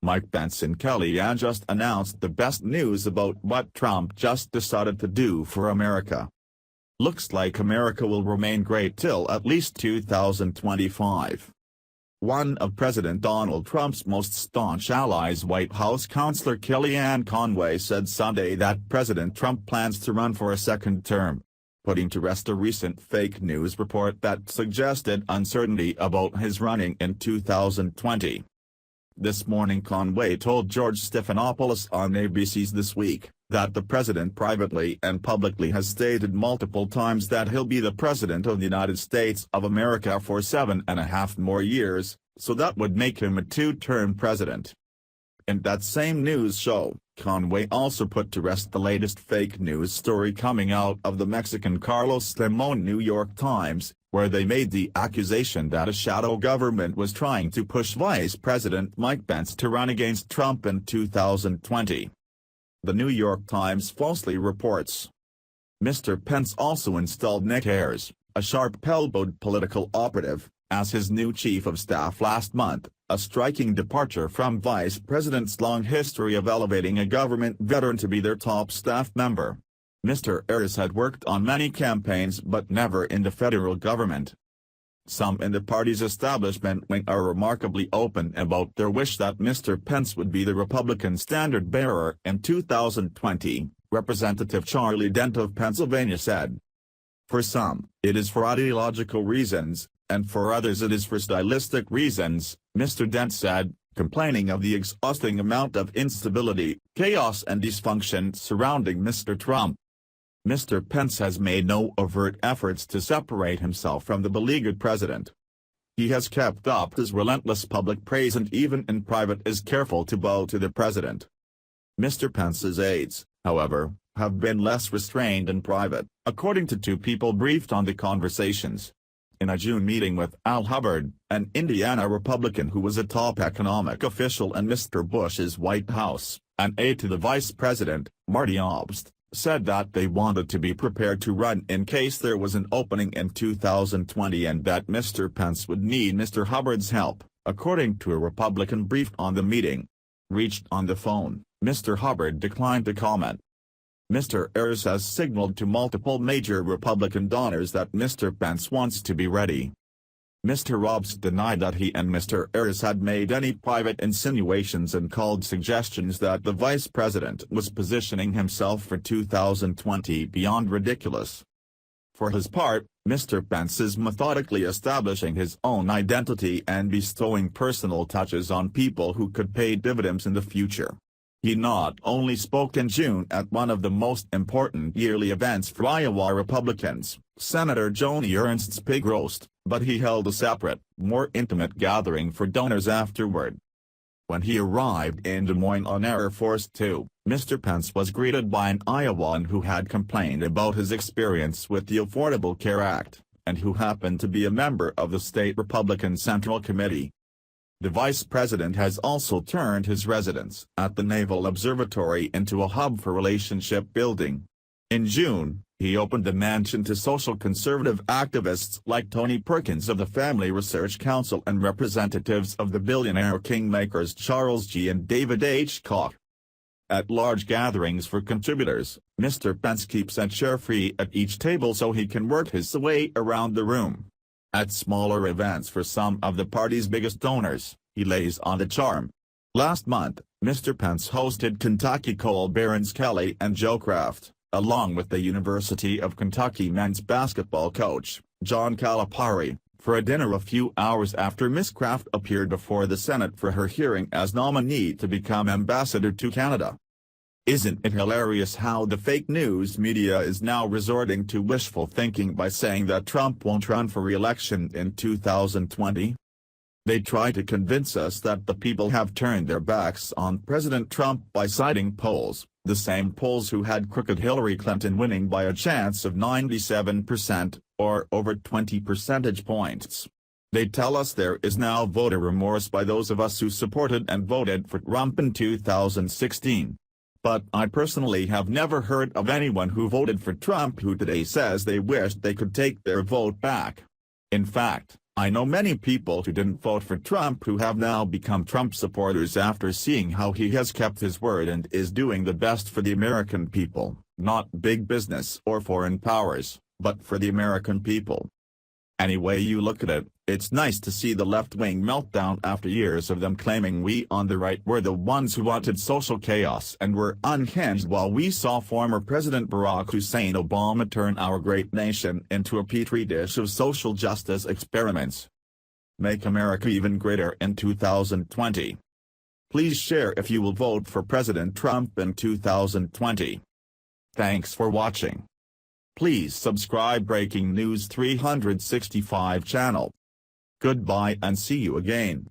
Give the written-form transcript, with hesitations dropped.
Mike Pence and Kellyanne just announced the best news about what Trump just decided to do for America. Looks like America will remain great till at least 2025. One of President Donald Trump's most staunch allies, White House counselor Kellyanne Conway, said Sunday that President Trump plans to run for a second term, putting to rest a recent fake news report that suggested uncertainty about his running in 2020. This morning Conway told George Stephanopoulos on ABC's This Week that the president privately and publicly has stated multiple times that he'll be the president of the United States of America for 7.5 more years, so that would make him a two-term president. In that same news show, Conway also put to rest the latest fake news story coming out of the Mexican Carlos Slim New York Times, where they made the accusation that a shadow government was trying to push Vice President Mike Pence to run against Trump in 2020. The New York Times falsely reports. Mr. Pence also installed Nick Ayers, a sharp-elbowed political operative, as his new chief of staff last month, a striking departure from Vice President's long history of elevating a government veteran to be their top staff member. Mr. Ayers had worked on many campaigns but never in the federal government. Some in the party's establishment wing are remarkably open about their wish that Mr. Pence would be the Republican standard-bearer in 2020, Representative Charlie Dent of Pennsylvania said. For some, it is for ideological reasons, and for others it is for stylistic reasons, Mr. Dent said, complaining of the exhausting amount of instability, chaos and dysfunction surrounding Mr. Trump. Mr. Pence has made no overt efforts to separate himself from the beleaguered president. He has kept up his relentless public praise and even in private is careful to bow to the president. Mr. Pence's aides, however, have been less restrained in private, according to two people briefed on the conversations. In a June meeting with Al Hubbard, an Indiana Republican who was a top economic official in Mr. Bush's White House, an aide to the vice president, Marty Obst, said that they wanted to be prepared to run in case there was an opening in 2020 and that Mr. Pence would need Mr. Hubbard's help, according to a Republican briefed on the meeting. Reached on the phone, Mr. Hubbard declined to comment. Mr. Ayers has signaled to multiple major Republican donors that Mr. Pence wants to be ready. Mr. Obst denied that he and Mr. Ayers had made any private insinuations and called suggestions that the vice president was positioning himself for 2020 beyond ridiculous. For his part, Mr. Pence is methodically establishing his own identity and bestowing personal touches on people who could pay dividends in the future. He not only spoke in June at one of the most important yearly events for Iowa Republicans, Senator Joni Ernst's pig roast, but he held a separate, more intimate gathering for donors afterward. When he arrived in Des Moines on Air Force 2, Mr. Pence was greeted by an Iowan who had complained about his experience with the Affordable Care Act, and who happened to be a member of the state Republican Central Committee. The vice president has also turned his residence at the Naval Observatory into a hub for relationship building. In June, he opened the mansion to social conservative activists like Tony Perkins of the Family Research Council and representatives of the billionaire kingmakers Charles G. and David H. Koch. At large gatherings for contributors, Mr. Pence keeps a chair free at each table so he can work his way around the room. At smaller events for some of the party's biggest donors, he lays on the charm. Last month, Mr. Pence hosted Kentucky coal barons Kelly and Joe Kraft, along with the University of Kentucky men's basketball coach, John Calipari, for a dinner a few hours after Ms. Kraft appeared before the Senate for her hearing as nominee to become ambassador to Canada. Isn't it hilarious how the fake news media is now resorting to wishful thinking by saying that Trump won't run for re-election in 2020? They try to convince us that the people have turned their backs on President Trump by citing polls, the same polls who had crooked Hillary Clinton winning by a chance of 97%, or over 20 percentage points. They tell us there is now voter remorse by those of us who supported and voted for Trump in 2016. But I personally have never heard of anyone who voted for Trump who today says they wished they could take their vote back. In fact, I know many people who didn't vote for Trump who have now become Trump supporters after seeing how he has kept his word and is doing the best for the American people, not big business or foreign powers, but for the American people. Any way you look at it, it's nice to see the left-wing meltdown after years of them claiming we on the right were the ones who wanted social chaos and were unhinged, while we saw former President Barack Hussein Obama turn our great nation into a petri dish of social justice experiments. Make America even greater in 2020. Please share if you will vote for President Trump in 2020. Thanks for watching. Please subscribe Breaking News 365 channel. Goodbye and see you again.